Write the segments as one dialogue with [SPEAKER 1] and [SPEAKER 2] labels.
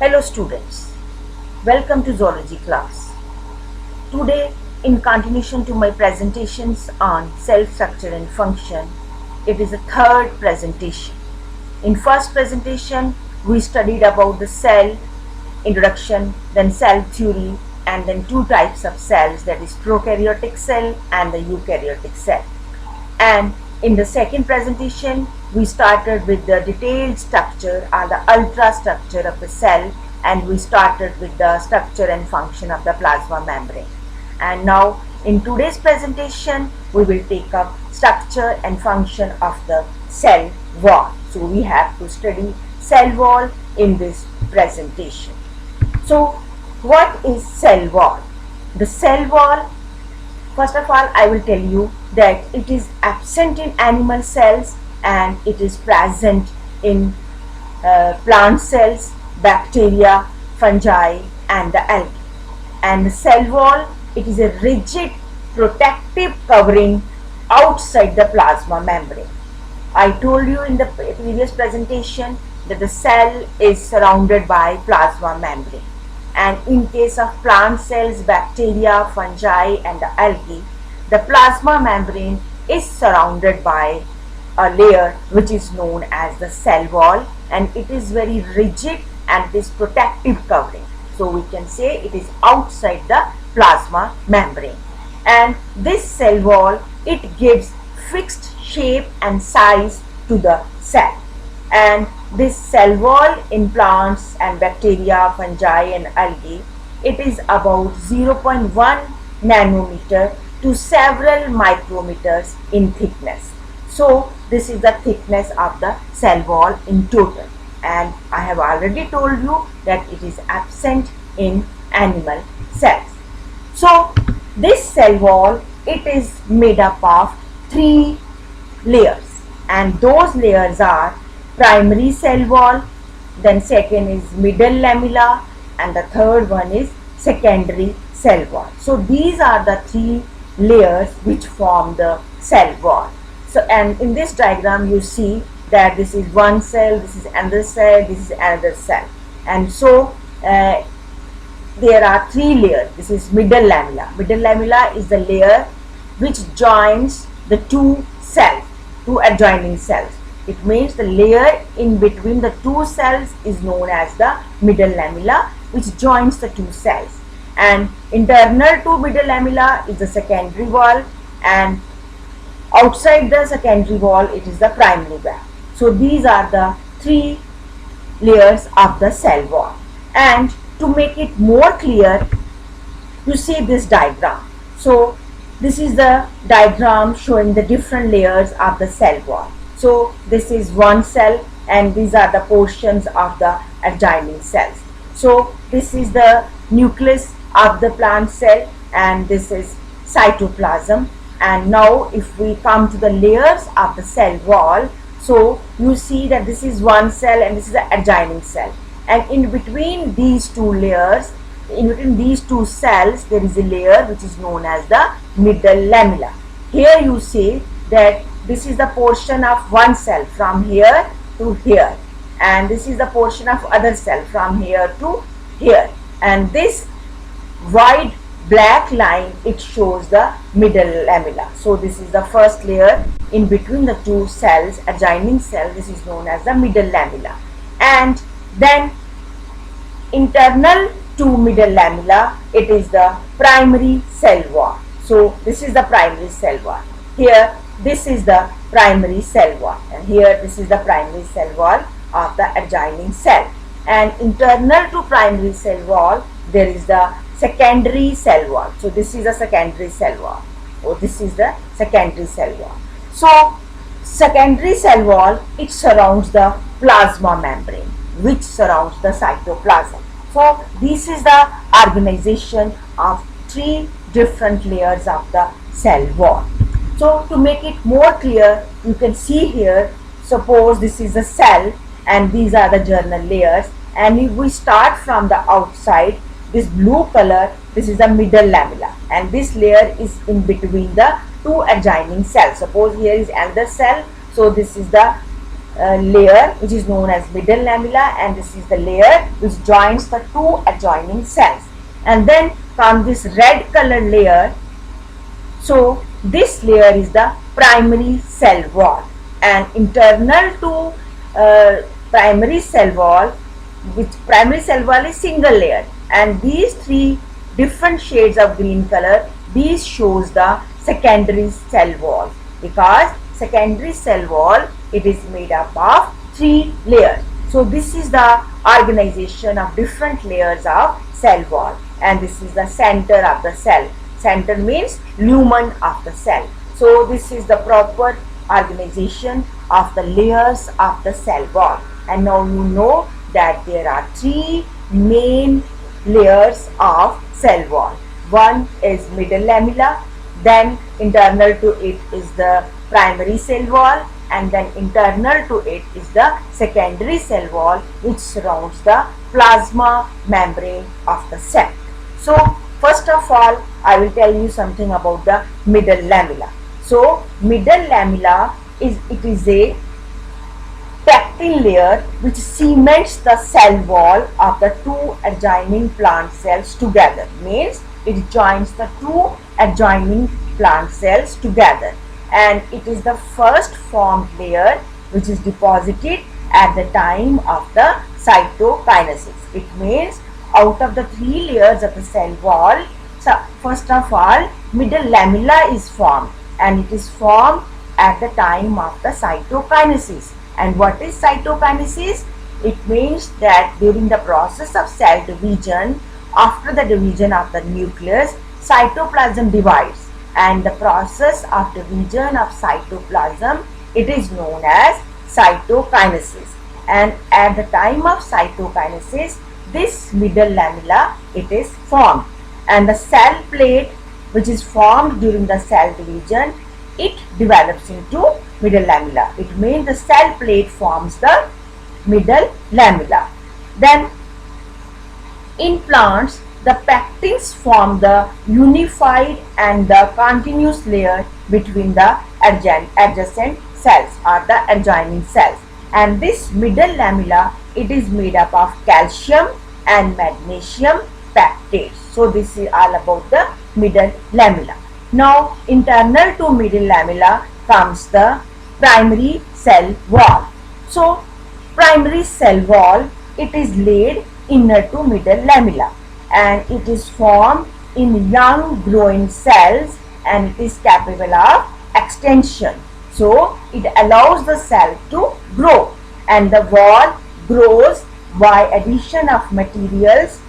[SPEAKER 1] Hello students, welcome to zoology class. Today, in continuation to my presentations on cell structure and function, it is a third presentation. In first presentation, we studied about the cell, introduction, then cell theory, and then two types of cells, that is prokaryotic cell and the eukaryotic cell. And in the second presentation, we started with the detailed structure or the ultra structure of the cell, and we started with the structure and function of the plasma membrane. And now in today's presentation, we will take up structure and function of the cell wall. So we have to study cell wall in this presentation. So what is cell wall? The cell wall, first of all, I will tell you that it is absent in animal cells and it is present in plant cells, bacteria, fungi, and the algae. And the cell wall, it is a rigid protective covering outside the plasma membrane. I told you in the previous presentation that the cell is surrounded by plasma membrane. And in case of plant cells, bacteria, fungi, and the algae, the plasma membrane is surrounded by a layer which is known as the cell wall, and it is very rigid and it is protective covering. So we can say it is outside the plasma membrane. And this cell wall, it gives fixed shape and size to the cell. And this cell wall in plants and bacteria, fungi, and algae, it is about 0.1 nanometer to several micrometers in thickness. So this is the thickness of the cell wall in total. And I have already told you that it is absent in animal cells. So this cell wall, it is made up of three layers, and those layers are primary cell wall, then second is middle lamella, and the third one is secondary cell wall. So these are the three layers which form the cell wall. So, and in this diagram you see that this is one cell, this is another cell, this is another cell, and so there are three layers. This is middle lamella. Middle lamella is the layer which joins the two cells, two adjoining cells. It means the layer in between the two cells is known as the middle lamella, which joins the two cells. And internal to middle lamella is the secondary wall, and outside the secondary wall it is the primary wall. So these are the three layers of the cell wall. And to make it more clear, you see this diagram. So this is the diagram showing the different layers of the cell wall. So this is one cell, and these are the portions of the adjoining cells. So this is the nucleus of the plant cell, and this is cytoplasm. And now if we come to the layers of the cell wall, so you see that this is one cell and this is the adjoining cell. And in between these two layers, in between these two cells, there is a layer which is known as the middle lamella. Here you see that this is the portion of one cell from here to here, and this is the portion of other cell from here to here, and this wide black line, it shows the middle lamella. So this is the first layer in between the two cells, adjoining cell. This is known as the middle lamella. And then internal to middle lamella, it is the primary cell wall. So this is the primary cell wall. Here this is the primary cell wall, and here this is the primary cell wall of the adjoining cell. And internal to primary cell wall, there is the secondary cell wall. So this is the secondary cell wall. Oh, this is the secondary cell wall. So secondary cell wall, it surrounds the plasma membrane, which surrounds the cytoplasm. So this is the organization of three different layers of the cell wall. So to make it more clear, you can see here, suppose this is a cell and these are the journal layers, and if we start from the outside, this blue color, this is the middle lamella, and this layer is in between the two adjoining cells. Suppose here is another cell, so this is the layer which is known as middle lamella, and this is the layer which joins the two adjoining cells. And then from this red color layer, so this layer is the primary cell wall, and internal to primary cell wall, which primary cell wall is single layer, and these three different shades of green color, these shows the secondary cell wall, because secondary cell wall, it is made up of three layers. So this is the organization of different layers of cell wall, and this is the center of the cell. Center means lumen of the cell. So this is the proper organization of the layers of the cell wall. And now you know that there are three main layers of cell wall. One is middle lamella, then internal to it is the primary cell wall, and then internal to it is the secondary cell wall, which surrounds the plasma membrane of the cell. So first of all, I will tell you something about the middle lamella. So middle lamella is a pectin layer which cements the cell wall of the two adjoining plant cells together. Means it joins the two adjoining plant cells together, and it is the first formed layer which is deposited at the time of the cytokinesis. It means out of the three layers of the cell wall, so first of all, middle lamella is formed, and it is formed at the time of the cytokinesis. And what is cytokinesis? It means that during the process of cell division, after the division of the nucleus, cytoplasm divides, and the process of division of cytoplasm, it is known as cytokinesis. And at the time of cytokinesis, this middle lamella, it is formed, and the cell plate which is formed during the cell division, it develops into middle lamella. It means the cell plate forms the middle lamella. Then in plants, the pectins form the unified and the continuous layer between the adjacent cells or the adjoining cells. And this middle lamella, it is made up of calcium and magnesium peptides. So this is all about the middle lamella. Now internal to middle lamella comes the primary cell wall. So primary cell wall, it is laid inner to middle lamella, and it is formed in young growing cells, and it is capable of extension. So it allows the cell to grow, and the wall grows by addition of materials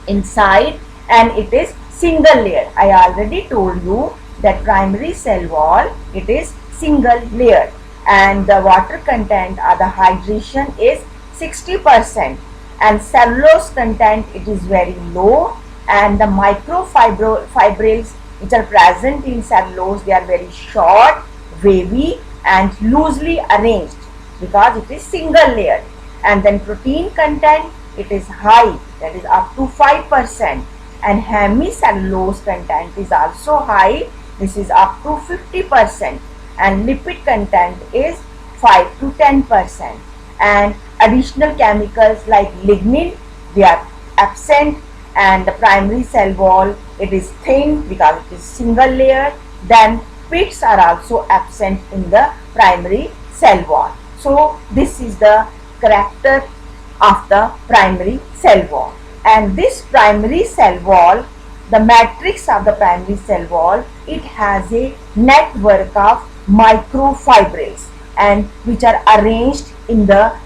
[SPEAKER 1] inside, and it is single layer. I already told you that primary cell wall, it is single layer, and the water content or the hydration is 60%, and cellulose content, it is very low, and the microfibrils which are present in cellulose, they are very short, wavy and loosely arranged because it is single layer. And then protein content, it is high, that is up to 5%, and hemicellulose content is also high, this is up to 50%, and lipid content is 5 to 10%, and additional chemicals like lignin, they are absent, and the primary cell wall, it is thin because it is single layer. Then pits are also absent in the primary cell wall. So this is the character of the primary cell wall. And this primary cell wall, the matrix of the primary cell wall, it has a network of microfibrils, and which are arranged in the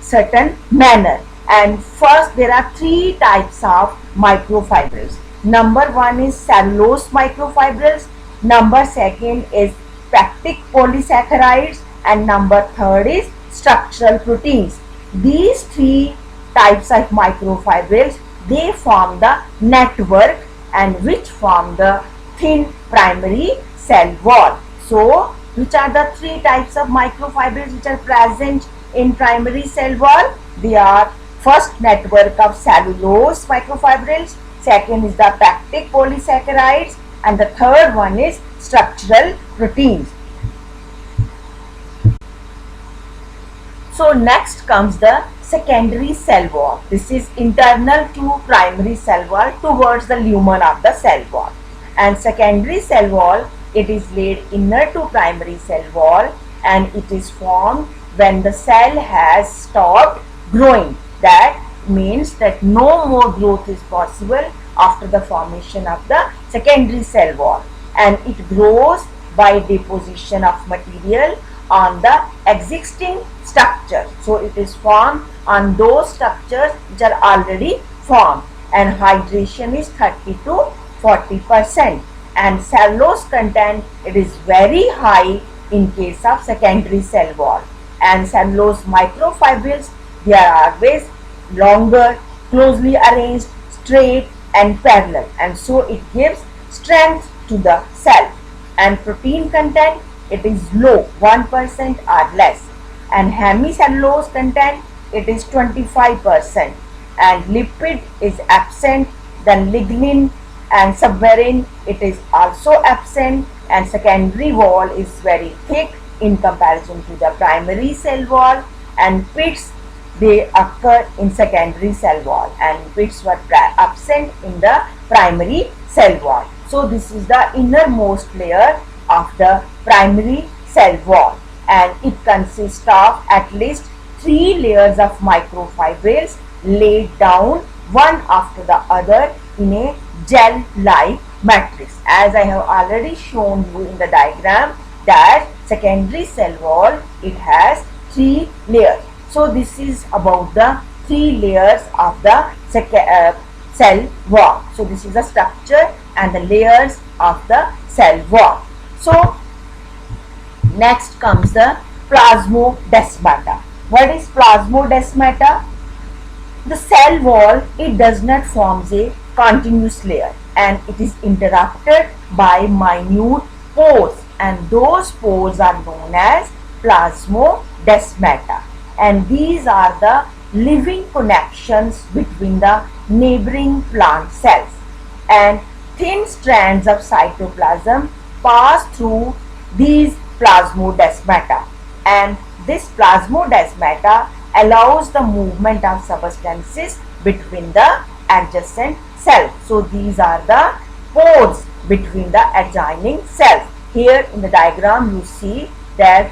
[SPEAKER 1] certain manner. And first, there are three types of microfibrils. Number one is cellulose microfibrils, number second is peptic polysaccharides, and number third is structural proteins. These three types of microfibrils, they form the network and which form the thin primary cell wall. So which are the three types of microfibrils which are present in primary cell wall? They are first network of cellulose microfibrils, second is the peptic polysaccharides, and the third one is structural proteins. So next comes the secondary cell wall. This is internal to primary cell wall towards the lumen of the cell wall. And secondary cell wall, it is laid inner to primary cell wall, and it is formed when the cell has stopped growing. That means that no more growth is possible after the formation of the secondary cell wall, and it grows by deposition of material on the existing structure. So it is formed on those structures which are already formed, and hydration is 30 to 40%, and cellulose content, it is very high in case of secondary cell wall. And cellulose microfibrils, they are always longer, closely arranged, straight and parallel, and so it gives strength to the cell. And protein content, it is low, 1% or less, and hemicellulose content, it is 25%, and lipid is absent. Then lignin and subverin, it is also absent, and secondary wall is very thick in comparison to the primary cell wall. And pits, they occur in secondary cell wall, and pits were absent in the primary cell wall. So this is the innermost layer of the primary cell wall, and it consists of at least 3 layers of microfibrils laid down one after the other in a gel-like matrix. As I have already shown you in the diagram, that secondary cell wall, it has 3 layers. So this is about the 3 layers of the cell wall. So this is the structure and the layers of the cell wall. So next comes the plasmodesmata. What is plasmodesmata? The cell wall, it does not form a continuous layer, and it is interrupted by minute pores, and those pores are known as plasmodesmata, and these are the living connections between the neighboring plant cells. And thin strands of cytoplasm pass through these plasmodesmata, and this plasmodesmata allows the movement of substances between the adjacent cells. So these are the pores between the adjoining cells. Here in the diagram you see that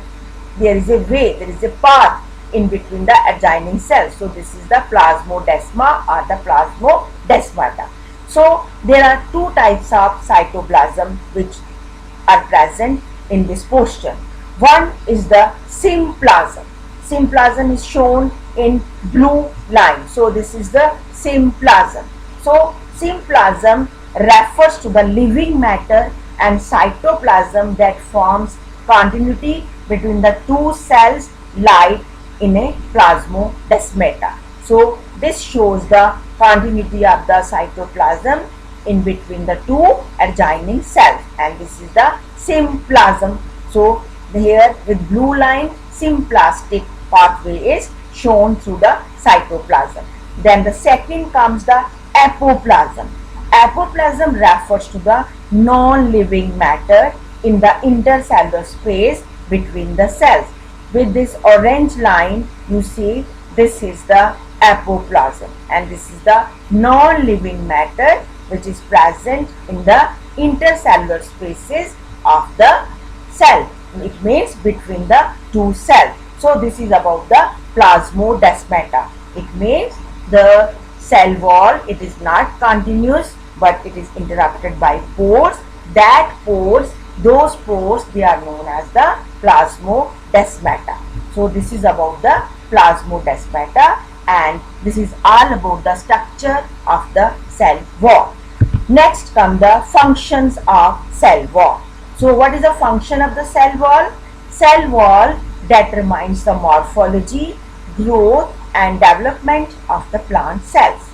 [SPEAKER 1] there is a way, there is a path in between the adjoining cells. So this is the plasmodesma or the plasmodesmata. So there are 2 types of cytoplasm which are present in this portion. One is the symplasm. Symplasm is shown in blue line. So this is the symplasm. So symplasm refers to the living matter and cytoplasm that forms continuity between the 2 cells light in a plasmodesmata. So this shows the continuity of the cytoplasm in between the 2 adjoining cells, and this is the symplasm. So here with blue line, symplastic pathway is shown through the cytoplasm. Then the second comes the apoplasm. Apoplasm refers to the non-living matter in the intercellular space between the cells. With this orange line, you see this is the apoplasm, and this is the non-living matter which is present in the intercellular spaces of the cell. It means between the 2 cells. So this is about the plasmodesmata. It means the cell wall, it is not continuous, but it is interrupted by pores. That pores, those pores, they are known as the plasmodesmata. So this is about the plasmodesmata, and this is all about the structure of the cell wall. Next come the functions of cell wall. So what is the function of the cell wall? Cell wall determines the morphology, growth and development of the plant cells.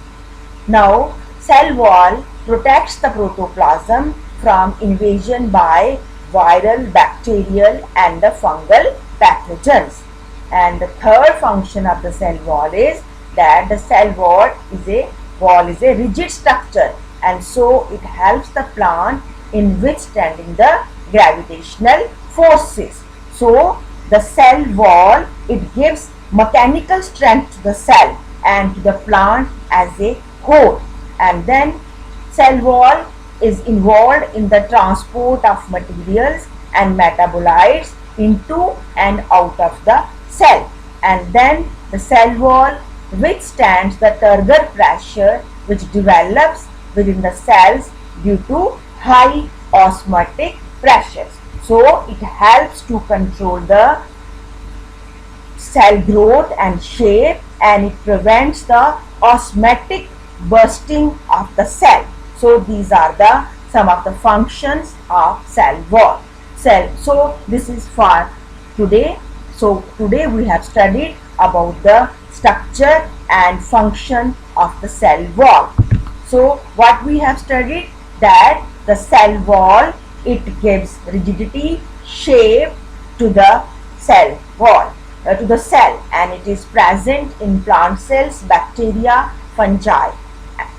[SPEAKER 1] Now cell wall protects the protoplasm from invasion by viral, bacterial and the fungal pathogens. And the third function of the cell wall is that the cell wall is a rigid structure, and so it helps the plant in withstanding the gravitational forces. So the cell wall, it gives mechanical strength to the cell and to the plant as a whole. And then cell wall is involved in the transport of materials and metabolites into and out of the cell. And then the cell wall withstands the turgor pressure which develops within the cells due to high osmotic pressures. So it helps to control the cell growth and shape, and it prevents the osmotic bursting of the cell. So these are the some of the functions of cell wall. So this is for today. So today we have studied about the structure and function of the cell wall. So what we have studied, that the cell wall, it gives rigidity, shape to the cell wall, to the cell, and it is present in plant cells, bacteria, fungi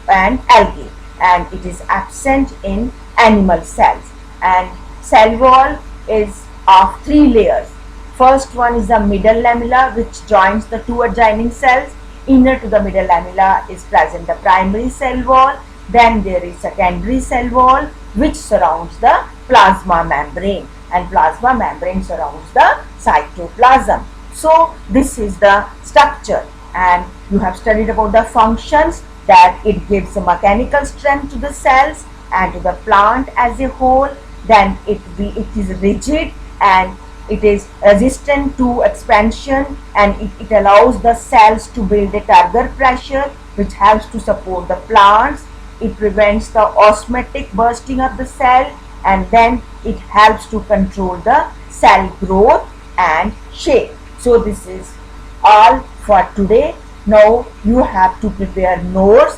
[SPEAKER 1] and algae, and it is absent in animal cells. And cell wall is of 3 layers. First one is the middle lamella, which joins the 2 adjoining cells. Inner to the middle lamella is present the primary cell wall. Then there is secondary cell wall, which surrounds the plasma membrane, and plasma membrane surrounds the cytoplasm. So this is the structure, and you have studied about the functions, that it gives a mechanical strength to the cells and to the plant as a whole. Then it is rigid and it is resistant to expansion, and it allows the cells to build a turgor pressure which helps to support the plants. It prevents the osmotic bursting of the cell, and then it helps to control the cell growth and shape. So this is all for today. Now you have to prepare notes,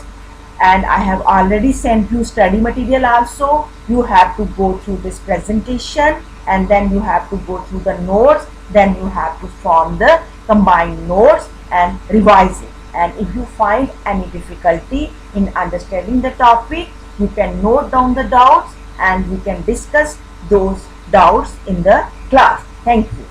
[SPEAKER 1] and I have already sent you study material also. You have to go through this presentation, and then you have to go through the notes. Then you have to form the combined notes and revise it. And if you find any difficulty in understanding the topic, you can note down the doubts and we can discuss those doubts in the class. Thank you.